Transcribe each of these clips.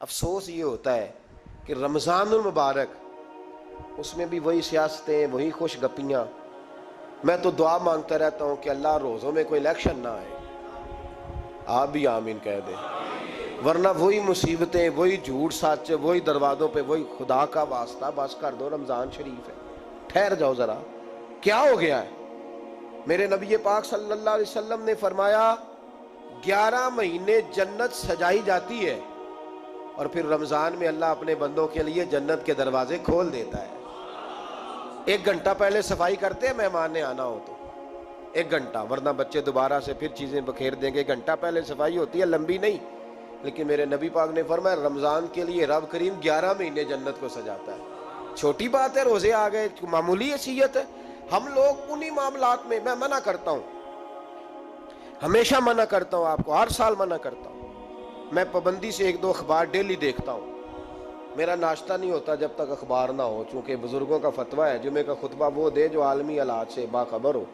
افسوس یہ ہوتا ہے کہ رمضان المبارک اس میں بھی وہی سیاستیں، وہی خوش گپیاں. میں تو دعا مانگتا رہتا ہوں کہ اللہ روزوں میں کوئی الیکشن نہ آئے. آپ بھی آمین کہہ دیں. ورنہ وہی مصیبتیں، وہی جھوٹ سچ، وہی دروازوں پہ وہی. خدا کا واسطہ بس کر دو، رمضان شریف ہے، ٹھہر جاؤ ذرا. کیا ہو گیا ہے؟ میرے نبی پاک صلی اللہ علیہ وسلم نے فرمایا 11 مہینے جنت سجائی جاتی ہے اور پھر رمضان میں اللہ اپنے بندوں کے لیے جنت کے دروازے کھول دیتا ہے. 1 گھنٹہ پہلے صفائی کرتے ہیں مہمان نے آنا ہو تو 1 گھنٹہ، ورنہ بچے دوبارہ سے پھر چیزیں بکھیر دیں گے. 1 گھنٹہ پہلے صفائی ہوتی ہے، لمبی نہیں. لیکن میرے نبی پاک نے فرمایا رمضان کے لیے رب کریم 11 مہینے جنت کو سجاتا ہے. چھوٹی بات ہے، روزے آ گئے، معمولی حیثیت ہے. ہم لوگ انہی معاملات میں، میں منع کرتا ہوں، ہمیشہ منع کرتا ہوں، آپ کو ہر سال منع کرتا ہوں. میں پابندی سے 1-2 اخبار ڈیلی دیکھتا ہوں. میرا ناشتہ نہیں ہوتا جب تک اخبار نہ ہو، چونکہ بزرگوں کا فتویٰ ہے جمعے کا خطبہ وہ دے جو عالمی حالات سے باخبر ہو.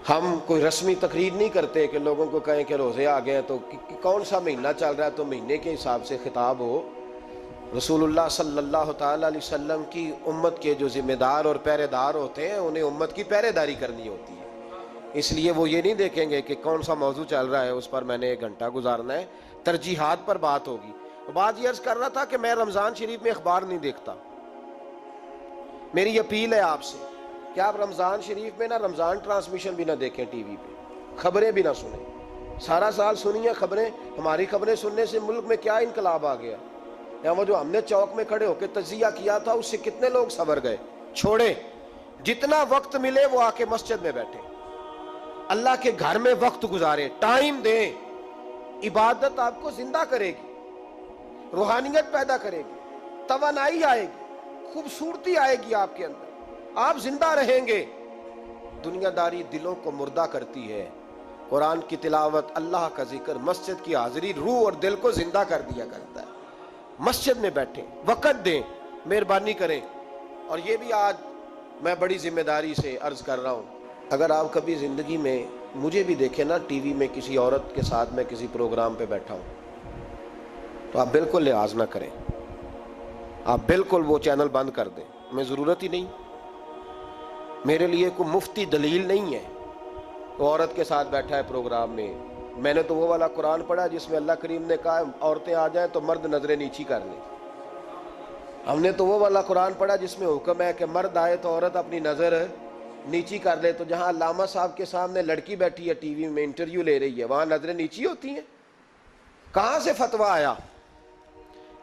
ہم کوئی رسمی تقریر نہیں کرتے کہ لوگوں کو کہیں کہ روزے آ گئے ہیں تو کون سا مہینہ چل رہا ہے تو مہینے کے حساب سے خطاب ہو. رسول اللہ صلی اللہ تعالیٰ علیہ وسلم کی امت کے جو ذمہ دار اور پہرے دار ہوتے ہیں انہیں امت کی پہرے داری کرنی ہوتی ہے. اس لیے وہ یہ نہیں دیکھیں گے کہ کون سا موضوع چل رہا ہے اس پر میں نے 1 گھنٹہ گزارنا ہے. ترجیحات پر بات ہوگی. بات یہ عرض کر رہا تھا کہ میں رمضان شریف میں اخبار نہیں دیکھتا. میری اپیل ہے آپ سے کہ آپ رمضان شریف میں نہ رمضان ٹرانسمیشن بھی نہ دیکھیں، ٹی وی پہ خبریں بھی نہ سنیں. سارا سال سنیے خبریں. ہماری خبریں سننے سے ملک میں کیا انقلاب آ گیا. یا وہ جو ہم نے چوک میں کھڑے ہو کے تجزیہ کیا تھا اس سے کتنے لوگ سنور گئے. چھوڑیں، جتنا وقت ملے وہ آ کے مسجد میں بیٹھے، اللہ کے گھر میں وقت گزارے، ٹائم دیں. عبادت آپ کو زندہ کرے گی، روحانیت پیدا کرے گی، توانائی آئے گی، خوبصورتی آئے گی آپ کے اندر، آپ زندہ رہیں گے. دنیا داری دلوں کو مردہ کرتی ہے. قرآن کی تلاوت، اللہ کا ذکر، مسجد کی حاضری روح اور دل کو زندہ کر دیا کرتا ہے. مسجد میں بیٹھیں، وقت دیں، مہربانی کریں. اور یہ بھی آج میں بڑی ذمہ داری سے عرض کر رہا ہوں، اگر آپ کبھی زندگی میں مجھے بھی دیکھیں نا ٹی وی میں کسی عورت کے ساتھ میں کسی پروگرام پہ بیٹھا ہوں تو آپ بالکل لحاظ نہ کریں. آپ بالکل وہ چینل بند کر دیں. ہمیں ضرورت ہی نہیں. میرے لیے کوئی مفتی دلیل نہیں ہے. وہ عورت کے ساتھ بیٹھا ہے پروگرام میں. میں نے تو وہ والا قرآن پڑھا جس میں اللہ کریم نے کہا عورتیں آ جائیں تو مرد نظریں نیچی کر لیں. ہم نے تو وہ والا قرآن پڑھا جس میں حکم ہے کہ مرد آئے تو عورت اپنی نظر نیچی کر لے. تو جہاں علامہ صاحب کے سامنے لڑکی بیٹھی ہے ٹی وی میں انٹرویو لے رہی ہے وہاں نظریں نیچی ہوتی ہیں؟ کہاں سے فتویٰ آیا؟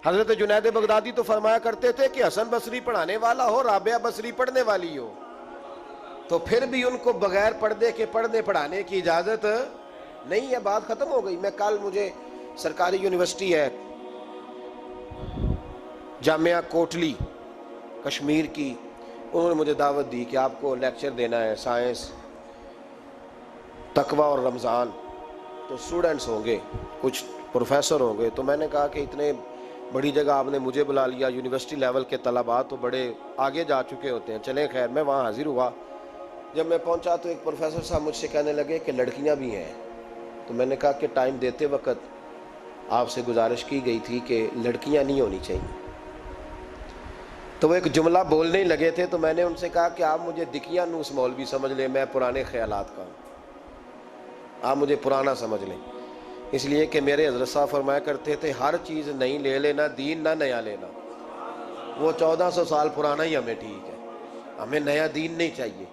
حضرت جنید بغدادی تو فرمایا کرتے تھے کہ حسن بصری پڑھانے والا ہو، رابعہ بصری پڑھنے والی ہو. تو پھر بھی ان کو بغیر پردے کے پڑھنے پڑھانے کی اجازت نہیں ہے. بات ختم ہو گئی. میں کل مجھے سرکاری یونیورسٹی ہے جامعہ کوٹلی کشمیر کی، انہوں نے مجھے دعوت دی کہ آپ کو لیکچر دینا ہے سائنس، تقوی اور رمضان. تو اسٹوڈنٹس ہوں گے، کچھ پروفیسر ہوں گے. تو میں نے کہا کہ اتنے بڑی جگہ آپ نے مجھے بلا لیا، یونیورسٹی لیول کے طلباء تو بڑے آگے جا چکے ہوتے ہیں. چلیں خیر، میں وہاں حاضر ہوا. جب میں پہنچا تو ایک پروفیسر صاحب مجھ سے کہنے لگے کہ لڑکیاں بھی ہیں. تو میں نے کہا کہ ٹائم دیتے وقت آپ سے گزارش کی گئی تھی کہ لڑکیاں نہیں ہونی چاہیے. تو وہ ایک جملہ بولنے ہی لگے تھے. تو میں نے ان سے کہا کہ آپ مجھے دکھیاں نوس مولوی سمجھ لیں، میں پرانے خیالات کا ہوں، آپ مجھے پرانا سمجھ لیں. اس لیے کہ میرے حضرت صاحب فرمایا کرتے تھے ہر چیز نہیں لے لینا، دین نہ نیا لینا. وہ 1400 سال پرانا ہی ہمیں ٹھیک ہے، ہمیں نیا دین نہیں چاہیے.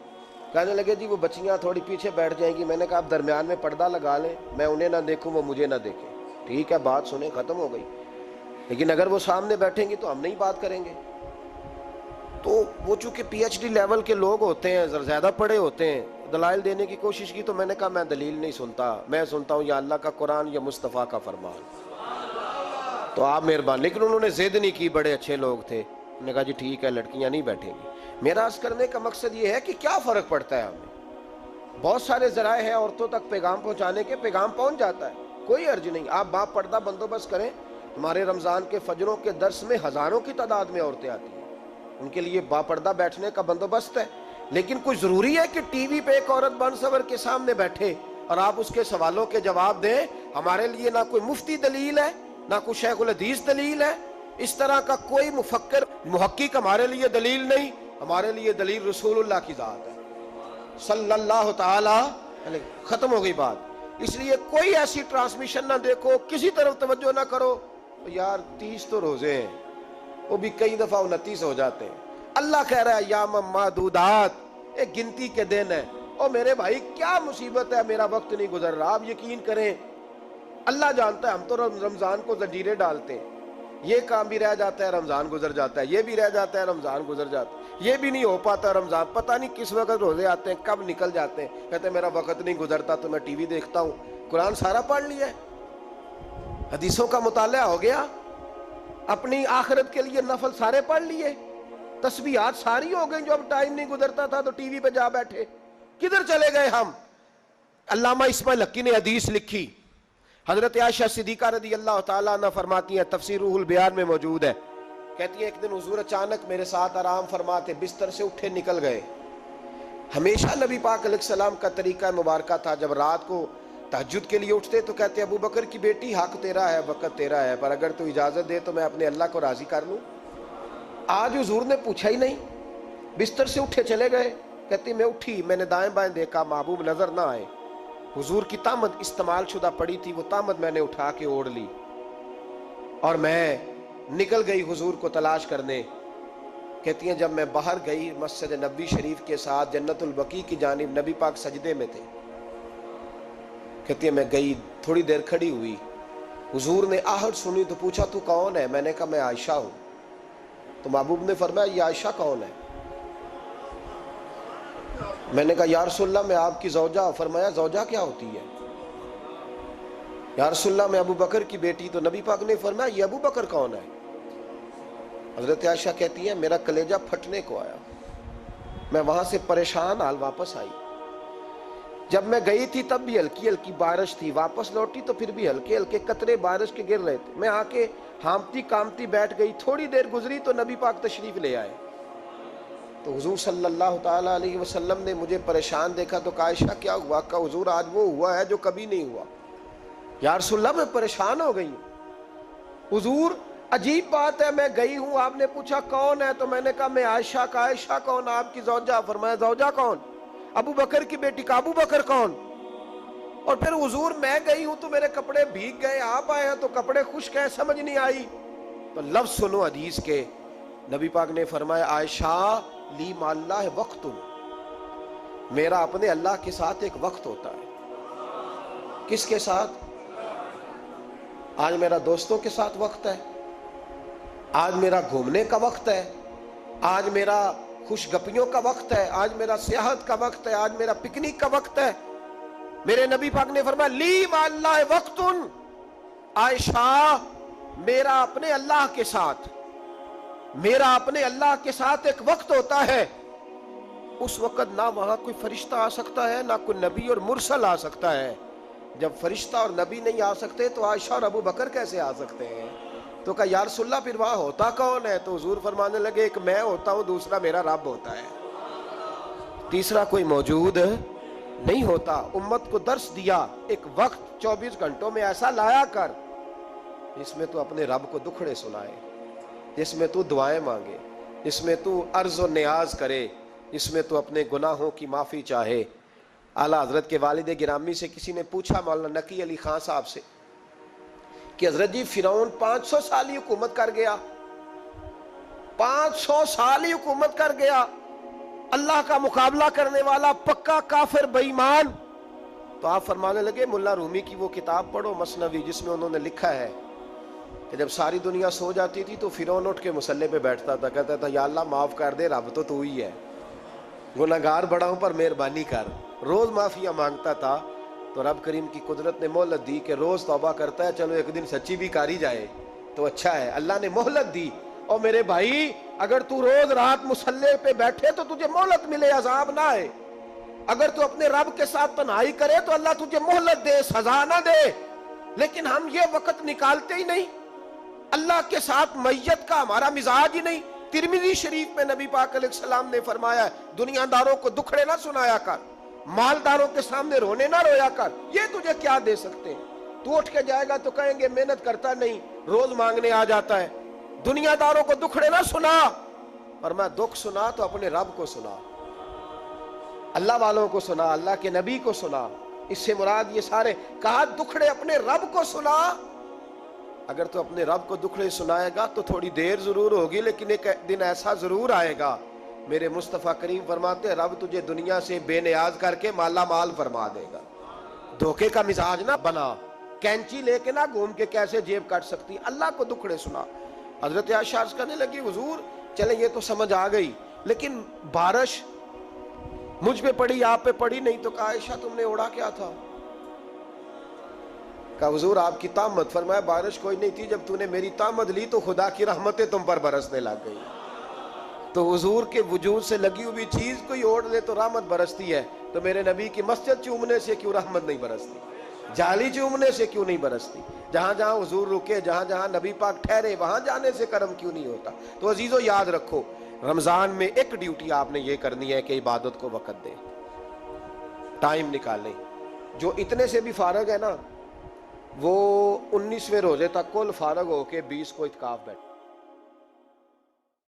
کہنے لگے جی وہ بچیاں تھوڑی پیچھے بیٹھ جائیں گی. میں نے کہا آپ درمیان میں پردہ لگا لیں، میں انہیں نہ دیکھوں وہ مجھے نہ دیکھیں. ٹھیک ہے، بات سنیں، ختم ہو گئی. لیکن اگر وہ سامنے بیٹھیں گی تو ہم نہیں بات کریں گے. تو وہ چونکہ پی ایچ ڈی لیول کے لوگ ہوتے ہیں، زیادہ پڑھے ہوتے ہیں، دلائل دینے کی کوشش کی. تو میں نے کہا میں دلیل نہیں سنتا، میں سنتا ہوں یا اللہ کا قرآن یا مصطفیٰ کا فرمان. تو آپ مہربان. لیکن انہوں نے ضد نہیں کی، بڑے اچھے لوگ تھے. انہوں نے کہا جی ٹھیک ہے لڑکیاں نہیں بیٹھیں گی. میرا عرض کرنے کا مقصد یہ ہے کہ کیا فرق پڑتا ہے ہمیں. بہت سارے ذرائع ہیں عورتوں تک پیغام پہنچانے کے، پیغام پہنچ جاتا ہے، کوئی عرض نہیں. آپ باپ پردہ بندوبست کریں. ہمارے رمضان کے فجروں کے درس میں ہزاروں کی تعداد میں عورتیں آتی ہیں، ان کے لیے باپردہ بیٹھنے کا بندوبست ہے. لیکن کوئی ضروری ہے کہ ٹی وی پہ ایک عورت بن سور کے سامنے بیٹھے اور آپ اس کے سوالوں کے جواب دیں؟ ہمارے لیے نہ کوئی مفتی دلیل ہے نہ کوئی شیخ الحدیث دلیل ہے. اس طرح کا کوئی مفکر محقق ہمارے لیے دلیل نہیں. ہمارے لیے دلیل رسول اللہ کی ذات ہے صلی اللہ تعالی علیہ. ختم ہو گئی بات. اس لیے کوئی ایسی ٹرانسمیشن نہ دیکھو, کسی طرف توجہ نہ کرو. یار 30 تو روزے ہیں, وہ بھی کئی دفعہ 29 ہو جاتے ہیں. اللہ کہہ رہا ہے ایام معدودات, ایک گنتی کے دن ہے. اور میرے بھائی کیا مصیبت ہے, میرا وقت نہیں گزر رہا. آپ یقین کریں اللہ جانتا ہے, ہم تو رمضان کو زنجیریں ڈالتے ہیں. یہ کام بھی رہ جاتا ہے, رمضان گزر جاتا ہے. یہ بھی رہ جاتا ہے, رمضان گزر جاتا ہے. یہ بھی نہیں ہو پاتا رمضان, پتہ نہیں کس وقت روزے آتے ہیں, کب نکل جاتے ہیں. کہتے ہیں میرا وقت نہیں گزرتا تو میں ٹی وی دیکھتا ہوں. قرآن سارا پڑھ لیا ہے, حدیثوں کا مطالعہ ہو گیا, اپنی آخرت کے لیے نفل سارے پڑھ لیے, تسبیحات ساری ہو گئی. جو اب ٹائم نہیں گزرتا تھا تو ٹی وی پہ جا بیٹھے. کدھر چلے گئے ہم؟ علامہ اسماعیل حقی نے حدیث لکھی. حضرت عائشہ صدیقہ رضی اللہ تعالیٰ عنہ فرماتی ہیں, تفسیر روح البیان میں موجود ہے, کہتی ہیں ایک دن حضور اچانک میرے ساتھ آرام فرماتے, بستر سے اٹھے نکل گئے. ہمیشہ نبی پاک علیہ السلام کا طریقہ مبارکہ تھا, جب رات کو تہجد کے لیے اٹھتے تو کہتے ابو بکر کی بیٹی حق تیرا ہے, وقت تیرا ہے, پر اگر تو اجازت دے تو میں اپنے اللہ کو راضی کر لوں. آج حضور نے پوچھا ہی نہیں, بستر سے اٹھے چلے گئے. کہتی میں اٹھی, میں نے دائیں بائیں دیکھا, محبوب نظر نہ آئے. حضور کی تامد استعمال شدہ پڑی تھی, وہ تامد میں نے اٹھا کے اوڑھ لی اور میں نکل گئی حضور کو تلاش کرنے. کہتی ہیں جب میں باہر گئی مسجد نبی شریف کے ساتھ جنت البقیع کی جانب, نبی پاک سجدے میں تھے. کہتی ہیں میں گئی, تھوڑی دیر کھڑی ہوئی, حضور نے آہٹ سنی تو پوچھا تو کون ہے؟ میں نے کہا میں عائشہ ہوں. تو محبوب نے فرمایا یہ عائشہ کون ہے؟ میں نے کہا یا رسول اللہ میں آپ کی زوجہ. فرمایا زوجہ کیا ہوتی ہے؟ یا رسول اللہ میں ابو بکر کی بیٹی. تو نبی پاک نے فرمایا یہ ابو بکر کون ہے؟ حضرت عائشہ کہتی ہے میرا کلیجہ پھٹنے کو آیا, میں وہاں سے پریشان حال واپس آئی. جب میں گئی تھی تب بھی ہلکی ہلکی بارش تھی, واپس لوٹی تو پھر بھی ہلکے ہلکے قطرے بارش کے گر رہے تھے. میں آ کے ہامتی کامتی بیٹھ گئی, تھوڑی دیر گزری تو نبی پاک تشریف لے آئے. تو حضور صلی اللہ تعالیٰ علیہ وسلم نے مجھے پریشان دیکھا تو کہا عائشہ کیا ہوا؟ کہا حضور آج وہ ہوا ہے جو کبھی نہیں ہوا. یا رسول اللہ میں پریشان ہو گئی. حضور عجیب بات ہے, میں گئی ہوں, آپ نے پوچھا کون ہے تو میں نے کہا میں عائشہ. کا عائشہ کون؟ آپ کی زوجہ. فرمایا زوجہ کون؟ ابو بکر کی بیٹی. کا ابو بکر کون؟ اور پھر حضور میں گئی ہوں تو میرے کپڑے بھیگ گئے, آپ آئے ہیں تو کپڑے خشک ہیں, سمجھ نہیں آئی. تو لفظ سنو حدیث کے, نبی پاک نے فرمایا عائشہ لی مع اللہ وقت, میرا اپنے اللہ کے ساتھ ایک وقت ہوتا ہے. کس کے ساتھ؟ آج میرا دوستوں کے ساتھ وقت ہے, آج میرا گھومنے کا وقت ہے, آج میرا خوش گپیوں کا وقت ہے, آج میرا سیاحت کا وقت ہے, آج میرا پکنک کا وقت ہے. میرے نبی پاک نے فرمایا لی مع اللہ وقت, عائشہ میرا اپنے اللہ کے ساتھ, میرا اپنے اللہ کے ساتھ ایک وقت ہوتا ہے. اس وقت نہ وہاں کوئی فرشتہ آ سکتا ہے, نہ کوئی نبی اور مرسل آ سکتا ہے. جب فرشتہ اور نبی نہیں آ سکتے تو عائشہ اور ابو بکر کیسے آ سکتے ہیں؟ تو کہا یا رسول اللہ پھر وہاں ہوتا کون ہے؟ تو حضور فرمانے لگے ایک میں ہوتا ہوں, دوسرا میرا رب ہوتا ہے, تیسرا کوئی موجود نہیں ہوتا. امت کو درس دیا ایک وقت 24 گھنٹوں میں ایسا لایا کر جس میں تو اپنے رب کو دکھڑے سنائے, جس میں تو دعائیں مانگے, جس میں تو عرض و نیاز کرے, جس میں تو اپنے گناہوں کی معافی چاہے. اعلیٰ حضرت کے والد گرامی سے کسی نے پوچھا مولانا نقی علی خان صاحب سے کہ حضرت جی فرعون 500 سال ہی حکومت کر گیا, 500 سال ہی حکومت کر گیا, اللہ کا مقابلہ کرنے والا پکا کافر بے ایمان. تو آپ فرمانے لگے ملا رومی کی وہ کتاب پڑھو مثنوی, جس میں انہوں نے لکھا ہے کہ جب ساری دنیا سو جاتی تھی تو فرعون اٹھ کے مصلے پہ بیٹھتا تھا, کہتا تھا یا اللہ معاف کر دے, رب تو ہی ہے, گناہگار بڑا ہوں پر مہربانی کر. روز معافیاں مانگتا تھا تو رب کریم کی قدرت نے مہلت دی کہ روز توبہ کرتا ہے, چلو ایک دن سچی بھی کاری جائے تو اچھا ہے. اللہ نے مہلت دی. اور میرے بھائی اگر تو روز رات مصلے پہ بیٹھے تو تجھے مہلت ملے, عذاب نہ آئے. اگر تو اپنے رب کے ساتھ تنہائی کرے تو اللہ تجھے مہلت دے, سزا نہ دے. لیکن ہم یہ وقت نکالتے ہی نہیں, اللہ کے ساتھ میت کا ہمارا مزاج ہی نہیں. ترمذی شریف میں نبی پاک علیہ السلام نے فرمایا دنیا داروں کو دکھڑے نہ سنایا کر, مالداروں کے سامنے رونے نہ رویا کر. یہ تجھے کیا دے سکتے ہیں؟ تو اٹھ کے جائے گا تو کہیں گے محنت کرتا نہیں، روز مانگنے آ جاتا ہے۔ دنیا داروں کو دکھڑے نہ سنا، اور میں دکھ سنا تو اپنے رب کو سنا، اللہ والوں کو سنا، اللہ کے نبی کو سنا۔ اس سے مراد یہ سارے کہا دکھڑے اپنے رب کو سنا۔ اگر تو اپنے رب کو دکھڑے سنائے گا تو تھوڑی دیر ضرور ہوگی، لیکن ایک دن ایسا ضرور آئے گا، میرے مصطفیٰ کریم فرماتے ہیں رب تجھے دنیا سے بے نیاز کر کے مالا مال فرما دے گا۔ دھوکے کا مزاج نہ بنا، کینچی لے کے نہ گھوم کے کیسے جیب کاٹ سکتی، اللہ کو دکھڑے سنا۔ حضرت عائشہ عرض کرنے لگی حضور چلے یہ تو سمجھ آ گئی، لیکن بارش مجھ پہ پڑی آپ پہ پڑی نہیں، تو کہا عائشہ تم نے اڑا کیا تھا؟ کہا حضور آپ کی طامت، فرمایا بارش کوئی نہیں تھی، جب تو نے میری طامت لی تو خدا کی رحمتیں تم پر برسنے لگ گئی۔ تو حضور کے وجود سے لگی ہوئی چیز کوئی اوڑھ لے تو رحمت برستی ہے، تو میرے نبی کی مسجد چومنے سے کیوں رحمت نہیں برستی؟ جالی چومنے سے کیوں نہیں برستی؟ جہاں جہاں حضور رکے، جہاں جہاں نبی پاک ٹھہرے، وہاں جانے سے کرم کیوں نہیں ہوتا؟ تو عزیزو یاد رکھو، رمضان میں ایک ڈیوٹی آپ نے یہ کرنی ہے کہ عبادت کو وقت دیں، ٹائم نکالیں۔ جو اتنے سے بھی فارغ ہے نا، وہ 19ویں روزے تک کل فارغ ہو کے 20 کو اعتکاف بیٹھے۔